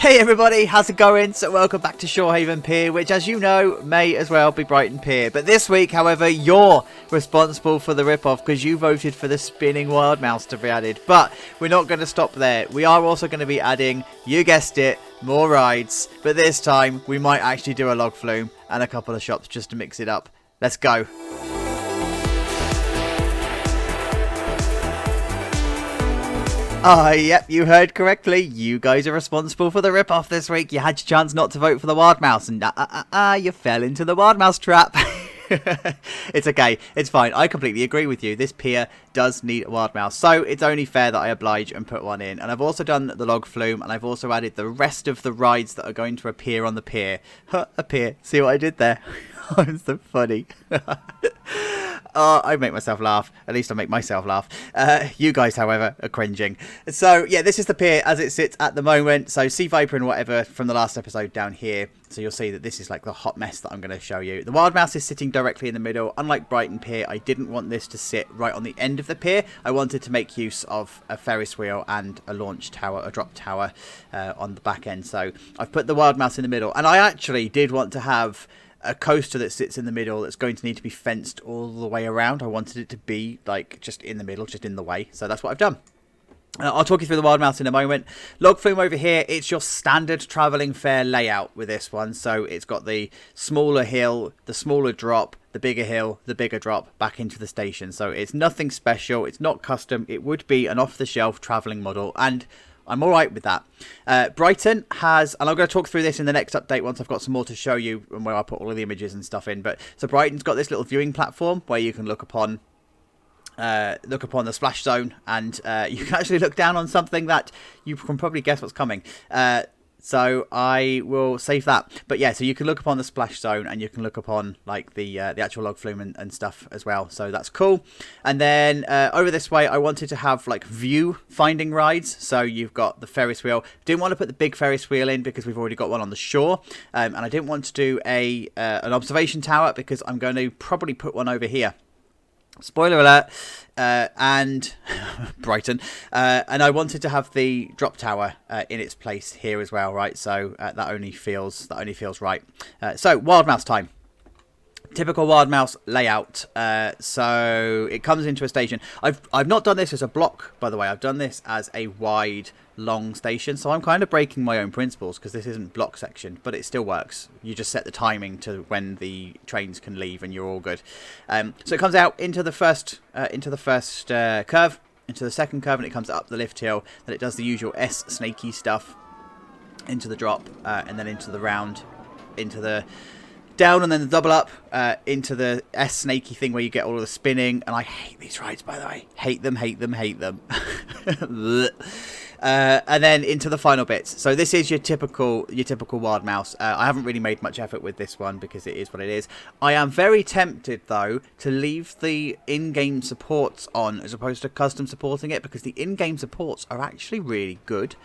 Hey everybody, how's it going? So welcome back to Shorehaven Pier, which as you know, may as well be Brighton Pier. But this week, however, you're responsible for the rip-off because you voted for the spinning wild mouse to be added. But we're not going to stop there. We are also going to be adding, you guessed it, more rides. But this time, we might actually do a log flume and a couple of shops just to mix it up. Let's go. Yep, you heard correctly. You guys are responsible for the rip-off this week. You had your chance not to vote for the wild mouse, and you fell into the wild mouse trap. It's okay. It's fine. I completely agree with you. This pier does need a wild mouse, so it's only fair that I oblige and put one in. And I've also done the log flume, and I've also added the rest of the rides that are going to appear on the pier. Appear. See what I did there? I'm so funny. I make myself laugh. At least I make myself laugh. You guys, however, are cringing. So, yeah, this is the pier as it sits at the moment. So, Sea Viper and whatever from the last episode down here. So, you'll see that this is like the hot mess that I'm going to show you. The wild mouse is sitting directly in the middle. Unlike Brighton Pier, I didn't want this to sit right on the end of the pier. I wanted to make use of a Ferris wheel and a launch tower, a drop tower on the back end. So, I've put the wild mouse in the middle. And I actually did want to have a coaster that sits in the middle that's going to need to be fenced all the way around. I wanted it to be like just in the middle, just in the way. So that's what I've done. I'll talk you through the wild mouse in a moment. Log flume over here, it's your standard travelling fair layout with this one. So it's got the smaller hill, the smaller drop, the bigger hill, the bigger drop back into the station. So it's nothing special. It's not custom. It would be an off-the-shelf travelling model, and I'm alright with that. Brighton has, and I'm going to talk through this in the next update once I've got some more to show you and where I put all of the images and stuff in. But so Brighton's got this little viewing platform where you can look upon the splash zone, and you can actually look down on something that you can probably guess what's coming. So I will save that. But yeah, so you can look upon the splash zone, and you can look upon like the actual log flume and stuff as well. So that's cool. And then over this way, I wanted to have like view finding rides. So you've got the Ferris wheel. Didn't want to put the big Ferris wheel in because we've already got one on the shore. And I didn't want to do an observation tower because I'm going to probably put one over here. Spoiler alert, and Brighton, and I wanted to have the drop tower in its place here as well, right? So that only feels right. So wild mouse time. Typical wild mouse layout. So it comes into a station. I've not done this as a block, by the way. I've done this as a wide, long station. So I'm kind of breaking my own principles because this isn't block section, but it still works. You just set the timing to when the trains can leave, and you're all good. So it comes out into the first curve, into the second curve, and it comes up the lift hill. Then it does the usual S snaky stuff into the drop, and then into the round, into the down, and then the double up into the S snaky thing where you get all of the spinning. And I hate these rides, by the way. Hate them. And then into the final bits. So this is your typical wild mouse. I haven't really made much effort with this one because it is what it is. I am very tempted though to leave the in-game supports on as opposed to custom supporting it, because the in-game supports are actually really good.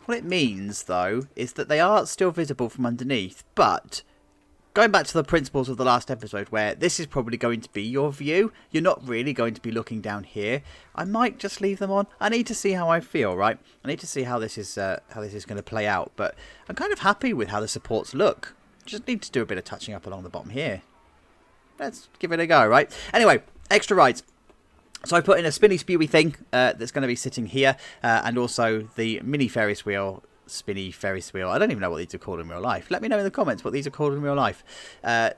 What it means though is that they are still visible from underneath, but going back to the principles of the last episode, where this is probably going to be your view, you're not really going to be looking down here. I might just leave them on. I need to see how I feel, right? I need to see how this is going to play out. But I'm kind of happy with how the supports look. Just need to do a bit of touching up along the bottom here. Let's give it a go, right? Anyway, extra rides. So I put in a spinny spewy thing that's going to be sitting here, and also the mini Ferris wheel. Spinny Ferris wheel. I don't even know what these are called in real life. Let me know in the comments what these are called in real life.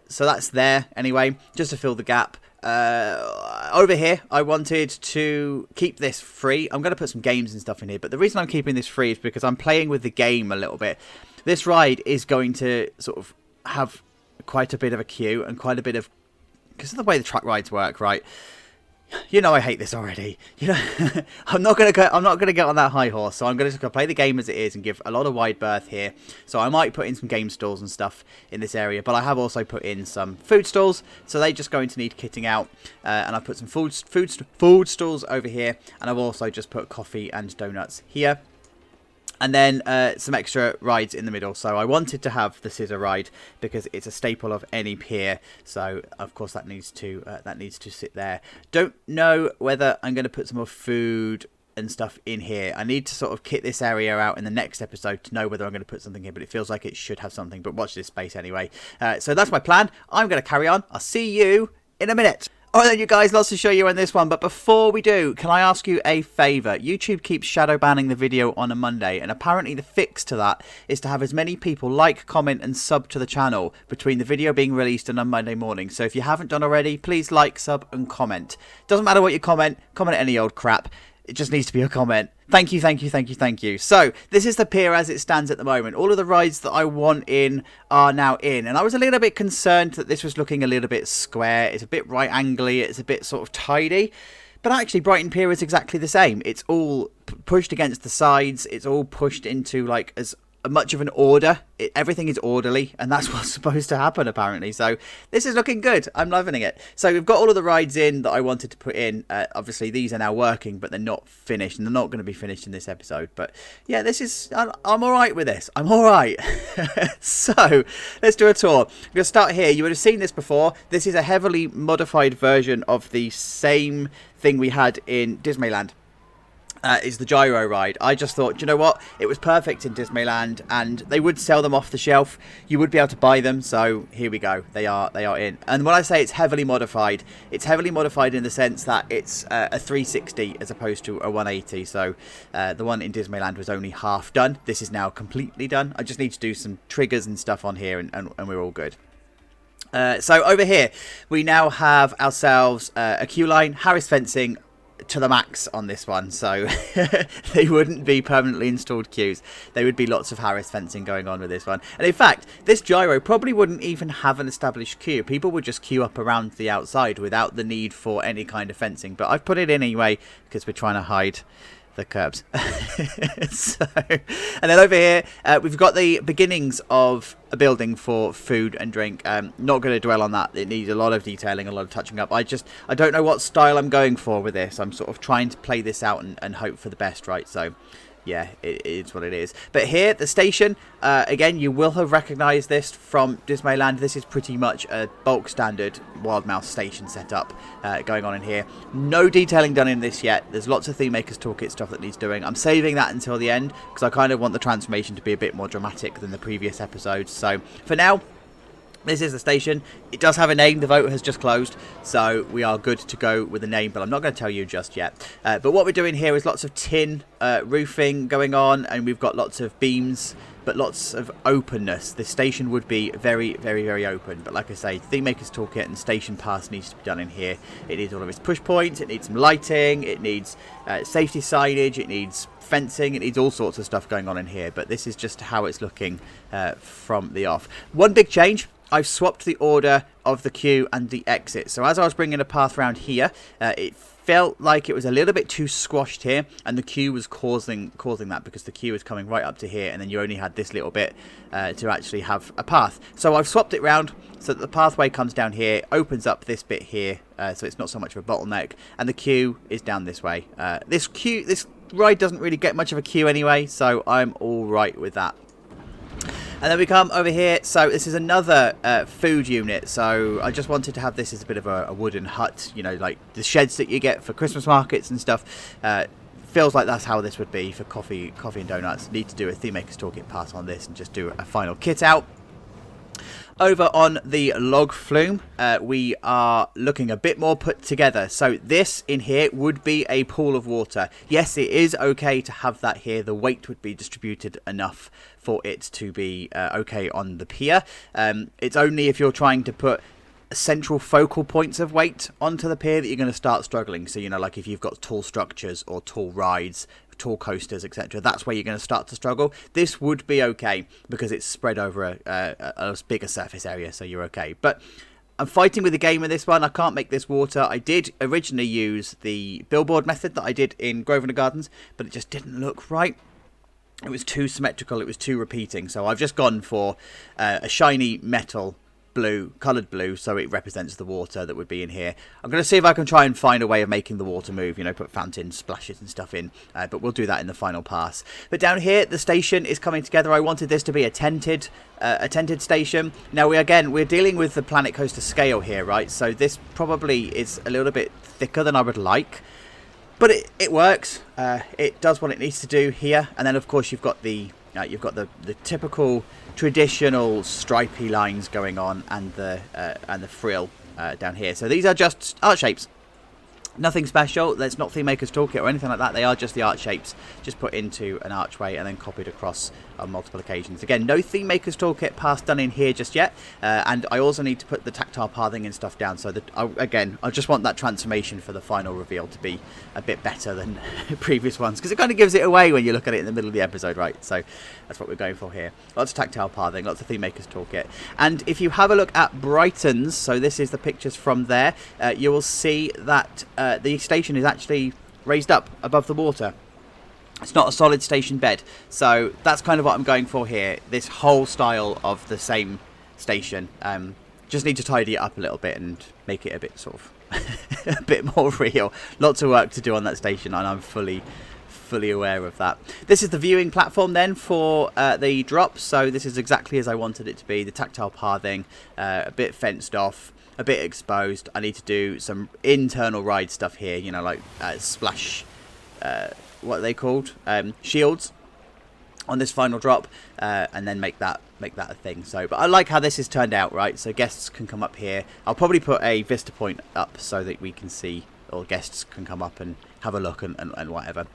So that's there anyway, just to fill the gap. Over here, I wanted to keep this free. I'm going to put some games and stuff in here, but the reason I'm keeping this free is because I'm playing with the game a little bit. This ride is going to sort of have quite a bit of a queue and quite a bit of, because of the way the track rides work, right? You know I hate this already. You know, I'm not gonna get on that high horse. So I'm gonna play the game as it is and give a lot of wide berth here. So I might put in some game stalls and stuff in this area, but I have also put in some food stalls. So they're just going to need kitting out. And I've put some food stalls over here, and I've also just put coffee and donuts here. And then some extra rides in the middle. So I wanted to have the scissor ride because it's a staple of any pier. So of course that needs to sit there. Don't know whether I'm going to put some more food and stuff in here. I need to sort of kit this area out in the next episode to know whether I'm going to put something here, but it feels like it should have something. But watch this space anyway. So that's my plan. I'm going to carry on. I'll see you in a minute. Alright then, you guys, lots to show you on this one, but before we do, can I ask you a favour? YouTube keeps shadow banning the video on a Monday, and apparently the fix to that is to have as many people like, comment and sub to the channel between the video being released and on Monday morning. So if you haven't done already, please like, sub and comment. Doesn't matter what you comment any old crap. It just needs to be a comment. Thank you, thank you, thank you, thank you. So, this is the pier as it stands at the moment. All of the rides that I want in are now in. And I was a little bit concerned that this was looking a little bit square. It's a bit right-angly. It's a bit sort of tidy. But actually, Brighton Pier is exactly the same. It's all pushed against the sides. It's all pushed into, like, as much of an order. Everything is orderly, and that's what's supposed to happen apparently. So this is looking good. I'm loving it. So we've got all of the rides in that I wanted to put in. Obviously these are now working, but they're not finished, and they're not going to be finished in this episode. But yeah, this is, I'm all right with this. I'm all right. So let's do a tour. We're going to start here. You would have seen this before. This is a heavily modified version of the same thing we had in Disneyland. Is the gyro ride. I just thought, you know what, it was perfect in Disneyland, and they would sell them off the shelf. You would be able to buy them, so here we go. They are in. And when I say it's heavily modified in the sense that it's a 360 as opposed to a 180. So the one in Disneyland was only half done. This is now completely done. I just need to do some triggers and stuff on here, and we're all good. So over here, we now have ourselves a queue line, Harris fencing, to the max on this one, so they wouldn't be permanently installed queues. There would be lots of Harris fencing going on with this one, and in fact this gyro probably wouldn't even have an established queue. People would just queue up around the outside without the need for any kind of fencing, but I've put it in anyway because we're trying to hide the curbs. So, and then over here we've got the beginnings of a building for food and drink. Not going to dwell on that. It needs a lot of detailing, a lot of touching up. I don't know what style I'm going for with this. I'm sort of trying to play this out and hope for the best, right? So yeah, it's what it is. But here, the station, again, you will have recognised this from Disneyland. This is pretty much a bulk standard Wild Mouse station setup going on in here. No detailing done in this yet. There's lots of Theme Makers Toolkit stuff that needs doing. I'm saving that until the end because I kind of want the transformation to be a bit more dramatic than the previous episodes. So for now, this is the station. It does have a name. The vote has just closed, so we are good to go with the name, but I'm not going to tell you just yet. But what we're doing here is lots of tin roofing going on, and we've got lots of beams, but lots of openness. The station would be very, very, very open. But like I say, Theme Makers Toolkit and Station Pass needs to be done in here. It needs all of its push points. It needs some lighting. It needs safety signage. It needs fencing. It needs all sorts of stuff going on in here. But this is just how it's looking from the off. One big change. I've swapped the order of the queue and the exit. So as I was bringing a path around here, it felt like it was a little bit too squashed here, and the queue was causing that because the queue is coming right up to here, and then you only had this little bit to actually have a path. So I've swapped it round so that the pathway comes down here, opens up this bit here, so it's not so much of a bottleneck, and the queue is down this way. This ride doesn't really get much of a queue anyway, so I'm all right with that. And then we come over here. So this is another food unit. So I just wanted to have this as a bit of a wooden hut, you know, like the sheds that you get for Christmas markets and stuff. Feels like that's how this would be for coffee and donuts. Need to do a Theme Makers Toolkit pass on this and just do a final kit out. Over on the log flume, we are looking a bit more put together. So this in here would be a pool of water. Yes, it is okay to have that here. The weight would be distributed enough for it to be okay on the pier. It's only if you're trying to put central focal points of weight onto the pier that you're going to start struggling. So, you know, like if you've got tall structures or tall rides, tall coasters, etc., that's where you're going to start to struggle. This would be okay because it's spread over a bigger surface area, so you're okay. But I'm fighting with the game with this one. I can't make this water. I did originally use the billboard method that I did in Grosvenor Gardens, but it just didn't look right. It was too symmetrical. It was too repeating. So I've just gone for a shiny metal blue, coloured blue, so it represents the water that would be in here. I'm going to see if I can try and find a way of making the water move, you know, put fountain splashes and stuff in, but we'll do that in the final pass. But down here, the station is coming together. I wanted this to be a tented station. Now, we're dealing with the Planet Coaster scale here, right? So this probably is a little bit thicker than I would like. But it works. It does what it needs to do here. And then, of course, you've got the typical traditional stripy lines going on, and the frill down here. So these are just art shapes. Nothing special. There's not Theme Maker's Toolkit or anything like that. They are just the art shapes, just put into an archway and then copied across on multiple occasions. Again, no Theme Maker's Toolkit pass done in here just yet. And I also need to put the tactile pathing and stuff down. So that, again, I just want that transformation for the final reveal to be a bit better than previous ones, because it kind of gives it away when you look at it in the middle of the episode, right? So that's what we're going for here. Lots of tactile pathing, lots of Theme Maker's Toolkit. And if you have a look at Brighton's, so this is the pictures from there, you will see that the station is actually raised up above the water. It's not a solid station bed. So that's kind of what I'm going for here. This whole style of the same station. Just need to tidy it up a little bit and make it a bit sort of a bit more real. Lots of work to do on that station, and I'm fully aware of that. This is the viewing platform then for the drop. So this is exactly as I wanted it to be. The tactile pathing, a bit fenced off, a bit exposed. I need to do some internal ride stuff here, you know, like splash, what are they called? Shields on this final drop, and then make that a thing. So, but I like how this has turned out, right? So guests can come up here. I'll probably put a vista point up so that we can see, or guests can come up and have a look and whatever.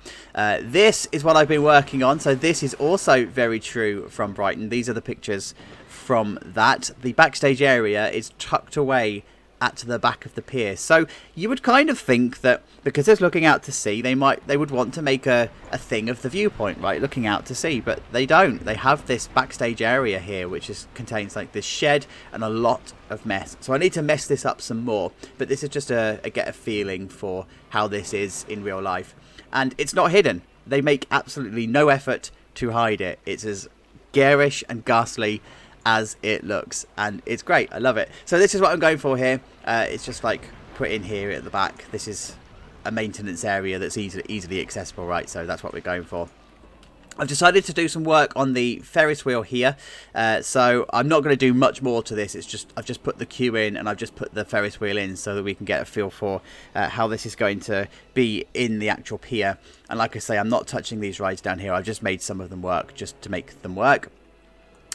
This is what I've been working on. So this is also very true from Brighton. These are the pictures from that. The backstage area is tucked away at the back of the pier. So you would kind of think that because it's looking out to sea, they would want to make a thing of the viewpoint, right, looking out to sea, but they don't. They have this backstage area here which contains like this shed and a lot of mess. So I need to mess this up some more, but this is just a get a feeling for how this is in real life. And it's not hidden. They make absolutely no effort to hide it. It's as garish and ghastly as it looks, and it's great. I love it. So this is what I'm going for here. It's just like put in here at the back. This is a maintenance area that's easily accessible, right? So that's what we're going for. I've decided to do some work on the Ferris wheel here, so I'm not going to do much more to this. It's just I've just put the queue in and I've just put the Ferris wheel in so that we can get a feel for how this is going to be in the actual pier. And like I say, I'm not touching these rides down here. I've just made some of them work just to make them work.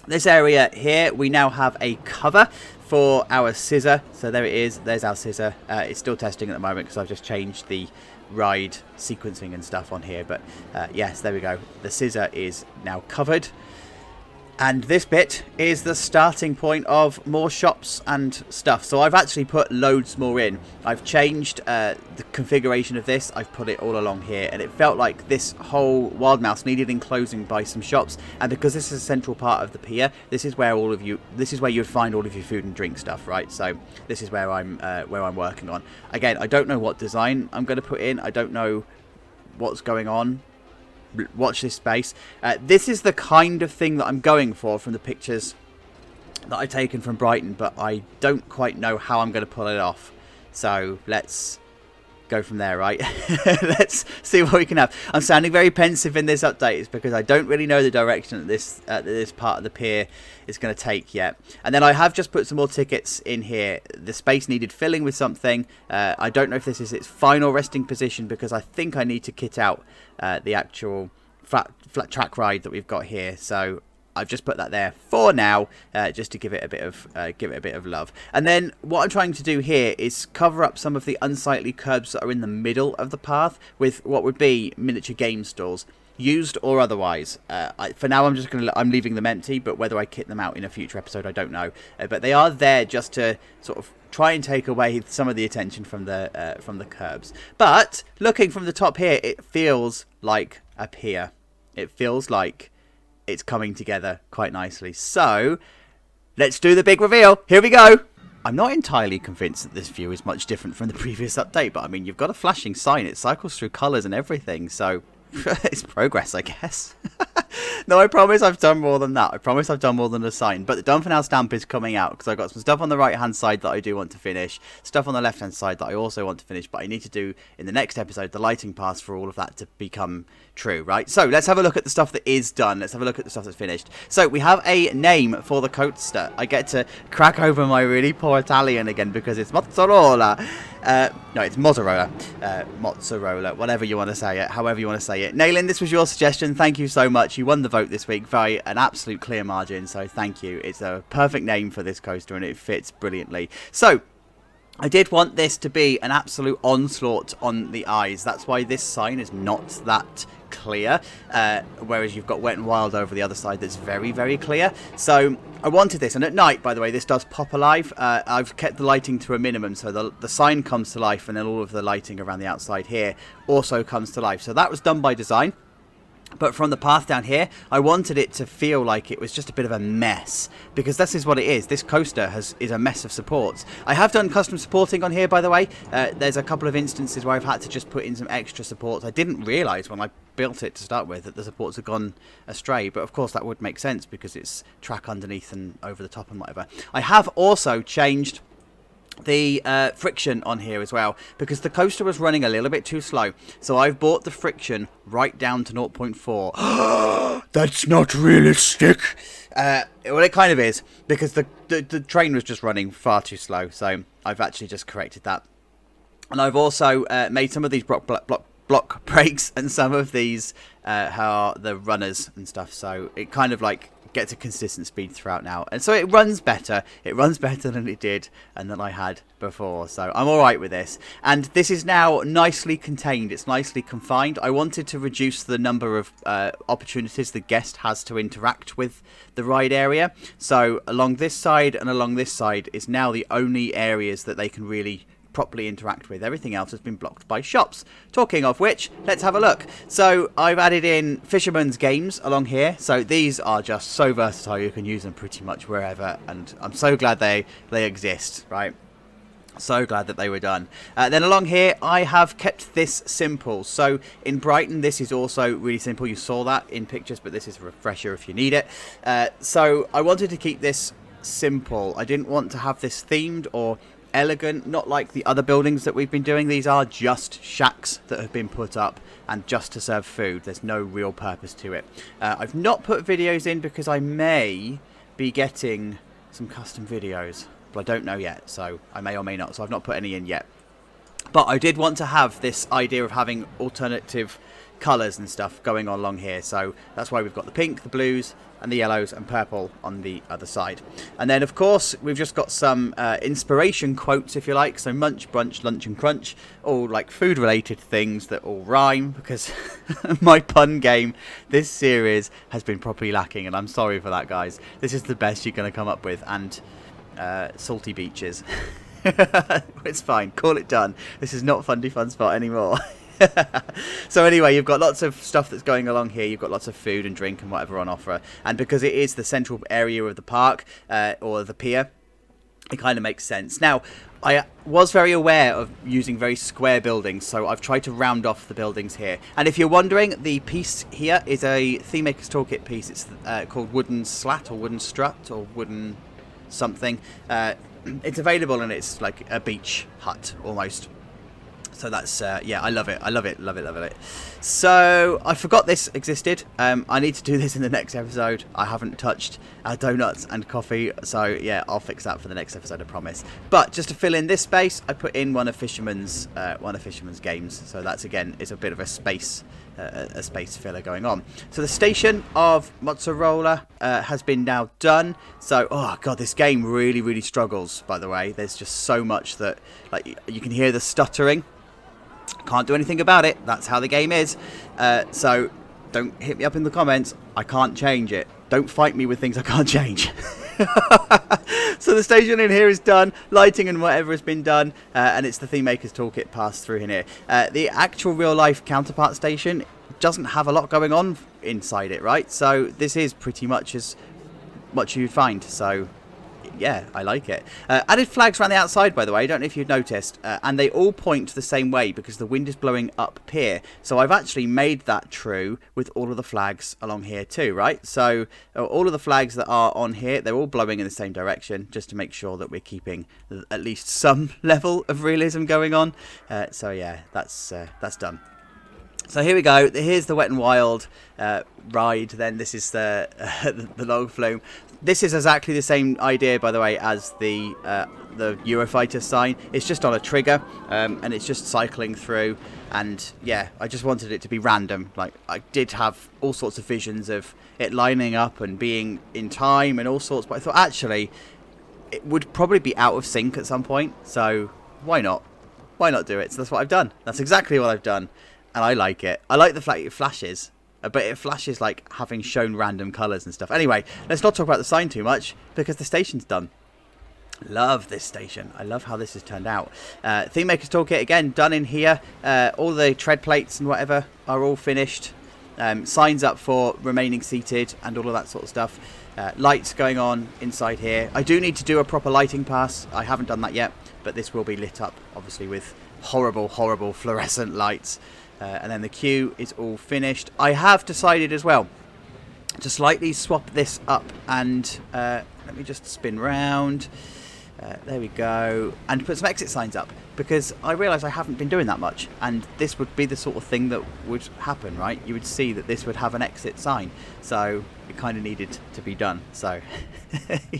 This area here, we now have a cover for our scissor. So there it is. There's our scissor. It's still testing at the moment because I've just changed the ride sequencing and stuff on here. But yes, there we go. The scissor is now covered. And this bit is the starting point of more shops and stuff. So I've actually put loads more in. I've changed the configuration of this. I've put it all along here. And it felt like this whole Wild Mouse needed enclosing by some shops. And because this is a central part of the pier, this is where you'd find all of your food and drink stuff, right? So this is where I'm working on. Again, I don't know what design I'm going to put in. I don't know what's going on. Watch this space. This is the kind of thing that I'm going for from the pictures that I've taken from Brighton, but I don't quite know how I'm going to pull it off. So let's go from there, right? Let's see what we can have. I'm sounding very pensive in this update. It's because I don't really know the direction that this part of the pier is going to take yet. And then I have just put some more tickets in here. The space needed filling with something. I don't know if this is its final resting position because I think I need to kit out the actual flat track ride that we've got here. So I've just put that there for now, just to give it a bit of love. And then what I'm trying to do here is cover up some of the unsightly curbs that are in the middle of the path with what would be miniature game stalls, used or otherwise. For now, I'm leaving them empty, but whether I kit them out in a future episode, I don't know. But they are there just to sort of try and take away some of the attention from the curbs. But looking from the top here, it feels like a pier. It feels like it's coming together quite nicely. So let's do the big reveal. Here we go. I'm not entirely convinced that this view is much different from the previous update, but I mean, you've got a flashing sign. It cycles through colours and everything, so it's progress, I guess. No, I promise I've done more than that. I promise I've done more than a sign. But the Done For Now stamp is coming out because I've got some stuff on the right-hand side that I do want to finish, stuff on the left-hand side that I also want to finish, but I need to do, in the next episode, the lighting pass for all of that to become true, right? So let's have a look at the stuff that is done. Let's have a look at the stuff that's finished. So we have a name for the coaster. I get to crack over my really poor Italian again because it's mozzarella. No, it's mozzarella. Mozzarella, whatever you want to say it, however you want to say it. Naylin, this was your suggestion. Thank you so much. You won the vote this week by an absolute clear margin, so thank you. It's a perfect name for this coaster, and it fits brilliantly. So, I did want this to be an absolute onslaught on the eyes. That's why this sign is not that clear, whereas you've got Wet and Wild over the other side that's very, very clear. So I wanted this, and at night, by the way, this does pop alive. I've kept the lighting to a minimum, so the sign comes to life, and then all of the lighting around the outside here also comes to life. So that was done by design. But from the path down here, I wanted it to feel like it was just a bit of a mess, because this is what it is. This coaster is a mess of supports. I have done custom supporting on here, by the way. There's a couple of instances where I've had to just put in some extra supports. I didn't realise when I built it to start with that the supports had gone astray, but of course that would make sense because it's track underneath and over the top and whatever. I have also changed the friction on here as well, because the coaster was running a little bit too slow, so I've brought the friction right down to 0.4. That's not realistic. Well, it kind of is, because the train was just running far too slow, so I've actually just corrected that. And I've also made some of these block brakes, and some of these are the runners and stuff, so it kind of like gets a consistent speed throughout now, and so it runs better than it did and than I had before, so I'm alright with this. And this is now nicely contained, it's nicely confined. I wanted to reduce the number of opportunities the guest has to interact with the ride area, so along this side and along this side is now the only areas that they can really properly interact with. Everything else has been blocked by shops. Talking of which, let's have a look. So I've added in fisherman's games along here, so these are just so versatile, you can use them pretty much wherever, and I'm so glad they exist, right? So glad that they were done. Then along here I have kept this simple. So in Brighton this is also really simple. You saw that in pictures, but this is a refresher if you need it. So I wanted to keep this simple. I didn't want to have this themed or elegant, not like the other buildings that we've been doing. These are just shacks that have been put up and just to serve food. There's no real purpose to it. I've not put videos in because I may be getting some custom videos, but I don't know yet, so I may or may not, so I've not put any in yet. But I did want to have this idea of having alternative colours and stuff going on along here, so that's why we've got the pink, the blues and the yellows and purple on the other side. And then of course we've just got some inspiration quotes, if you like, so munch, brunch, lunch and crunch, all like food related things that all rhyme, because my pun game this series has been properly lacking, and I'm sorry for that, guys. This is the best you're going to come up with, and salty beaches. It's fine, call it done. This is not Fundy Fun Spot anymore. So anyway, you've got lots of stuff that's going along here. You've got lots of food and drink and whatever on offer, and because it is the central area of the park or the pier, it kind of makes sense. Now I was very aware of using very square buildings, so I've tried to round off the buildings here. And if you're wondering, the piece here is a Theme Maker's Toolkit piece. It's called Wooden Slat or Wooden Strut or Wooden something. It's available, and it's like a beach hut almost. So that's, yeah, I love it. I love it, love it, love it. So I forgot this existed. I need to do this in the next episode. I haven't touched donuts and coffee. So yeah, I'll fix that for the next episode, I promise. But just to fill in this space, I put in one of Fisherman's games. So that's, again, is a bit of a space filler going on. So the station of Mozzarella has been now done. So, oh god, this game really, really struggles, by the way. There's just so much that, like, you can hear the stuttering. Can't do anything about it. That's how the game is. So don't hit me up in the comments. I can't change it. Don't fight me with things I can't change. So the station in here is done. Lighting and whatever has been done. And it's the Theme Maker's Toolkit passed through in here. The actual real life counterpart station doesn't have a lot going on inside it, right? So this is pretty much as much you'd find. So yeah, I like it. Added flags around the outside, by the way. I don't know if you've noticed. And they all point the same way because the wind is blowing up pier. So I've actually made that true with all of the flags along here too, right? So all of the flags that are on here, they're all blowing in the same direction, just to make sure that we're keeping at least some level of realism going on. So yeah, that's done. So here we go. Here's the Wet and Wild ride. Then this is the log flume. This is exactly the same idea, by the way, as the the Eurofighter sign. It's just on a trigger, and it's just cycling through. And yeah, I just wanted it to be random. Like, I did have all sorts of visions of it lining up and being in time and all sorts, but I thought actually it would probably be out of sync at some point, so why not? Why not do it? So that's what I've done. That's exactly what I've done, and I like it. I like the fact it flashes, but it flashes like having shown random colours and stuff. Anyway, let's not talk about the sign too much, because the station's done. Love this station. I love how this has turned out. Theme Maker's Toolkit, again, done in here. All the tread plates and whatever are all finished. Signs up for remaining seated and all of that sort of stuff. Lights going on inside here. I do need to do a proper lighting pass. I haven't done that yet, but this will be lit up, obviously, with horrible, horrible fluorescent lights. And then the queue is all finished. I have decided as well to slightly swap this up and let me just spin round. There we go, and put some exit signs up, because I realise I haven't been doing that much, and this would be the sort of thing that would happen, right? You would see that this would have an exit sign, so it kind of needed to be done. So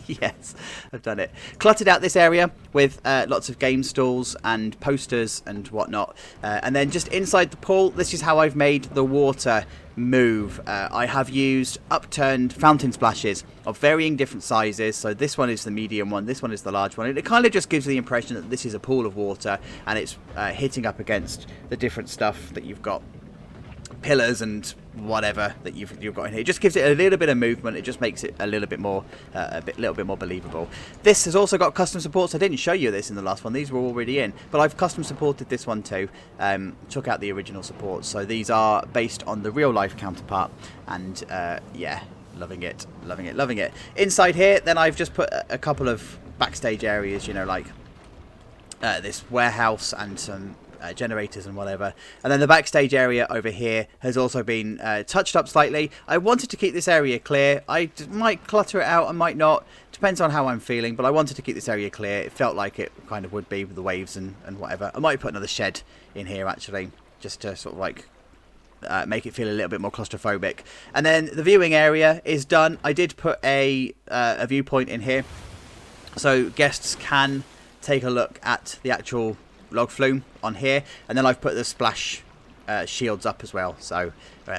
yes, I've done it. Cluttered out this area with lots of game stalls and posters and whatnot, and then just inside the pool, this is how I've made the water move. I have used upturned fountain splashes of varying different sizes. So this one is the medium one, this one is the large one, and it kind of just gives the impression that this is a pool of water, and it's hitting up against the different stuff that you've got, pillars and whatever that you've got in here. It just gives it a little bit of movement. It just makes it a little bit more little bit more believable. This has also got custom supports. I didn't show you this in the last one, these were already in, but I've custom supported this one too. Took out the original supports, so these are based on the real life counterpart, and yeah, loving it, loving it, loving it. Inside here then I've just put a couple of backstage areas, you know, like this warehouse and some generators and whatever, and then the backstage area over here has also been touched up slightly. I wanted to keep this area clear. I might clutter it out, I might not, depends on how I'm feeling, but I wanted to keep this area clear. It felt like it kind of would be with the waves and whatever. I might put another shed in here actually, just to sort of like make it feel a little bit more claustrophobic. And then the viewing area is done. I did put a viewpoint in here, so guests can take a look at the actual log flume on here, and then I've put the splash shields up as well, so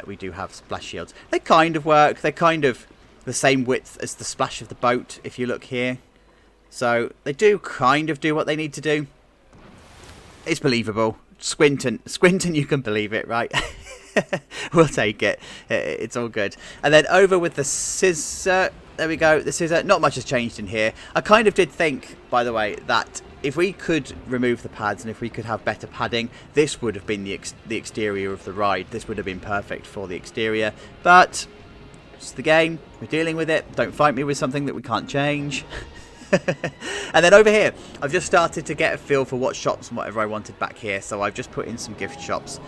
we do have splash shields. They kind of work, they're kind of the same width as the splash of the boat if you look here, so they do kind of do what they need to do. It's believable. Squint and you can believe it, right? We'll take it. It's all good. And then over with the scissor, there we go, the scissor. Not much has changed in here. I kind of did think, by the way, that if we could remove the pads and if we could have better padding, this would have been the exterior of the ride. This would have been perfect for the exterior, but it's the game. We're dealing with it. Don't fight me with something that we can't change. And then over here, I've just started to get a feel for what shops and whatever I wanted back here. So I've just put in some gift shops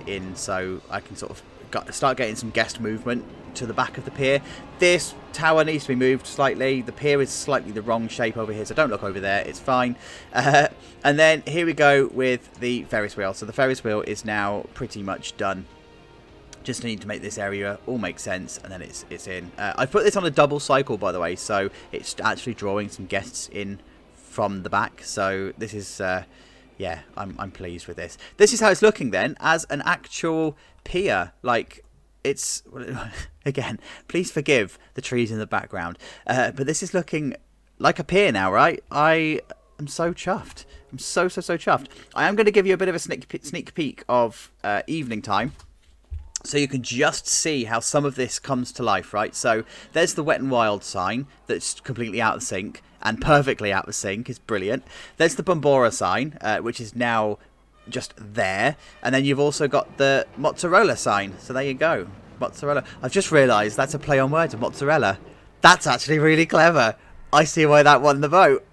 in, so I can sort of start getting some guest movement to the back of the pier. This tower needs to be moved slightly. The pier is slightly the wrong shape over here, so don't look over there, it's fine. And then here we go with the Ferris wheel. So the Ferris wheel is now pretty much done. Just need to make this area all make sense, and then it's in. I've put this on a double cycle, by the way, so it's actually drawing some guests in from the back. So this is yeah, I'm pleased with this. This is how it's looking then as an actual pier. Like, it's, again, please forgive the trees in the background, but this is looking like a pier now, right? I am so chuffed. I'm so chuffed. I am going to give you a bit of a sneak peek of evening time, so you can just see how some of this comes to life, right? So there's the Wet and Wild sign that's completely out of sync and perfectly out of sync. It's brilliant. There's the Bombora sign, which is now just there. And then you've also got the mozzarella sign. So there you go. Mozzarella. I've just realised that's a play on words of mozzarella. That's actually really clever. I see why that won the vote.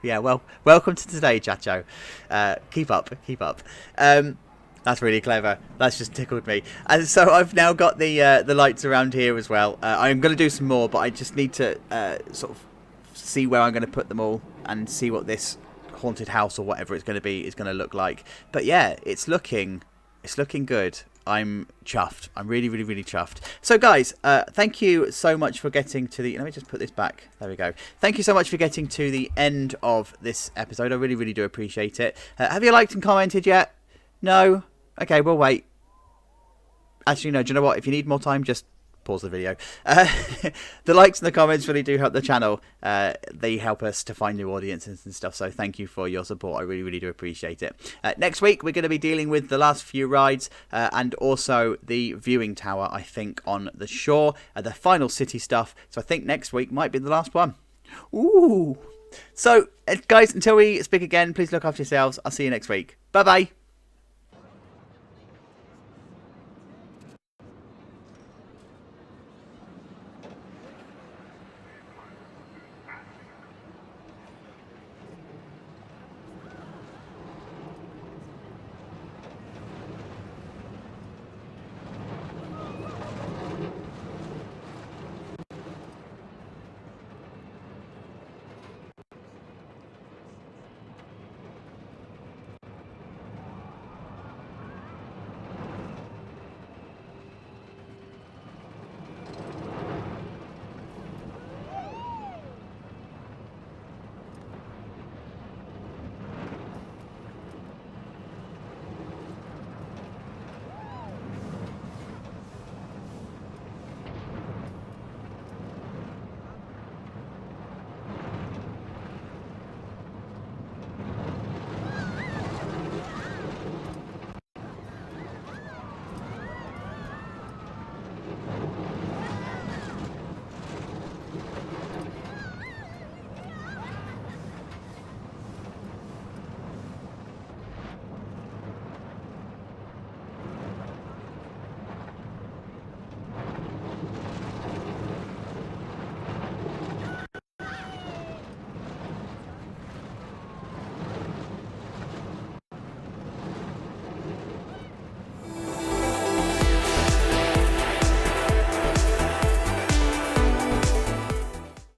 Yeah, well, welcome to today, Chacho. Keep up. That's really clever. That's just tickled me. And so I've now got the lights around here as well. I'm going to do some more, but I just need to sort of see where I'm going to put them all and see what this haunted house or whatever it's going to be is going to look like. But yeah, it's looking good. I'm chuffed. I'm really, really, really chuffed. So, guys, thank you so much for getting to the... Let me just put this back. There we go. Thank you so much for getting to the end of this episode. I really, really do appreciate it. Have you liked and commented yet? No? Okay, we'll wait. Actually, no. Do you know what? If you need more time, just pause the video. The likes and the comments really do help the channel. They help us to find new audiences and stuff, so thank you for your support. I really, really do appreciate it. Next week we're going to be dealing with the last few rides and also the viewing tower, I think, on the shore, the final city stuff. So I think next week might be the last one. Ooh. So guys, until we speak again, please look after yourselves. I'll see you next week. Bye bye.